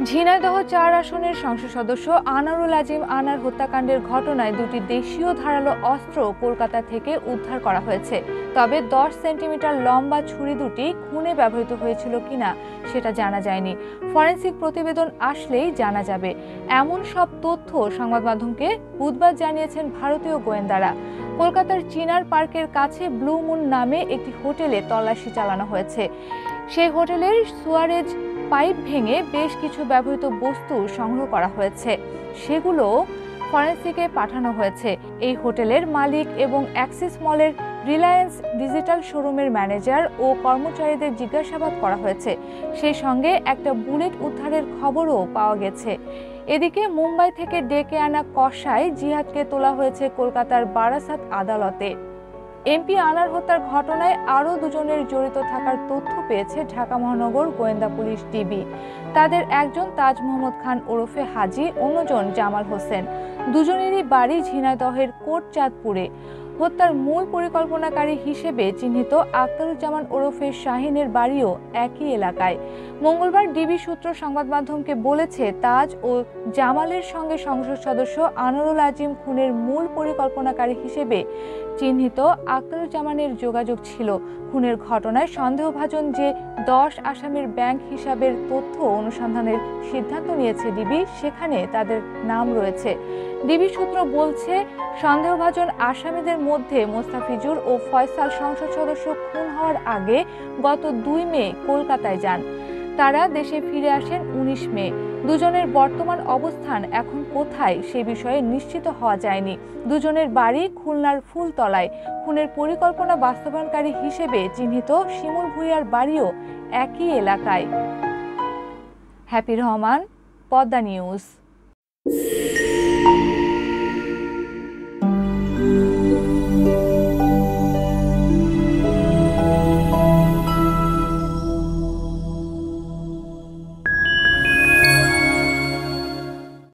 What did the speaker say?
ঝিনাইদহ ৪ আসনের সংসদ সদস্য আনারুল আজিম আনার হত্যাকাণ্ডের ঘটনায় দুটি দেশীয় ধারালো অস্ত্র কলকাতা থেকে উদ্ধার করা হয়েছে। তবে ১০ সেন্টিমিটার লম্বা ছুরি দুটি খুনে ব্যবহৃত হয়েছিল কিনা সেটা জানা যায়নি। ফরেনসিক প্রতিবেদন আসলেই জানা যাবে, এমন সব তথ্য সংবাদ মাধ্যমকে বুধবার জানিয়েছেন ভারতীয় গোয়েন্দারা। কলকাতার চিনার পার্কের কাছে ব্লু মুন নামে একটি হোটেলে তল্লাশি চালানো হয়েছে। সেই হোটেলের সুয়ারেজ পাইপ ভেঙে বেশ কিছু ব্যবহৃত বস্তু সংগ্রহ করা হয়েছে, সেগুলো ফরেনসিকে পাঠানো হয়েছে। এই হোটেলের মালিক এবং অ্যাক্সিস মলের রিলায়েন্স ডিজিটাল শোরুমের ম্যানেজার ও কর্মচারীদের জিজ্ঞাসাবাদ করা হয়েছে। সেই সঙ্গে একটা বুলেট উদ্ধারের খবরও পাওয়া গেছে। এদিকে মুম্বাই থেকে ডেকে আনা কসাই জিহাদকে তোলা হয়েছে কলকাতার বারাসাত আদালতে। এমপি আনার হত্যার ঘটনায় আরও দুজনের জড়িত থাকার তথ্য পেয়েছে ঢাকা মহানগর গোয়েন্দা পুলিশ ডিবি। তাদের একজন তাজ মোহাম্মদ খান ওরফে হাজি, অন্যজন জামাল হোসেন। দুজনেরই বাড়ি ঝিনাইদহের কোটচাঁদপুরে। হত্যার মূল পরিকল্পনাকারী হিসেবে চিহ্নিত আখতারুজ্জামান ওরফে শাহিনের বাড়িও একই এলাকায়। মঙ্গলবার ডিবি সূত্র সংবাদ মাধ্যমকে বলেছে, তাজ ও জামালের সঙ্গে সংসদ সদস্য আনারুল আজিম খুনের মূল পরিকল্পনাকারী হিসেবে চিহ্নিত আখতারুজ্জামানের যোগাযোগ ছিল। খুনের ঘটনায় সন্দেহভাজন যে 10 আসামির ব্যাংক হিসাবের তথ্য অনুসন্ধানের সিদ্ধান্ত নিয়েছে ডিবি, সেখানে তাদের নাম রয়েছে। ডিবি সূত্র বলছে, সন্দেহভাজন আসামিদের মধ্যে মোস্তাফিজুর ও ফয়সাল সংসদ সদস্য খুন হওয়ার আগে গত 2 মে কলকাতায় যান। তারা দেশে ফিরে আসেন 19 মে। দুজনের বর্তমান অবস্থান এখন কোথায় সে বিষয়ে নিশ্চিত হওয়া যায়নি। দুজনের বাড়ি খুলনার ফুলতলায়। খুনের পরিকল্পনা বাস্তবায়নকারী হিসেবে চিহ্নিত শিমুল ভূঁইয়ার বাড়িও একই এলাকায়। Happy Rahman, Padma news.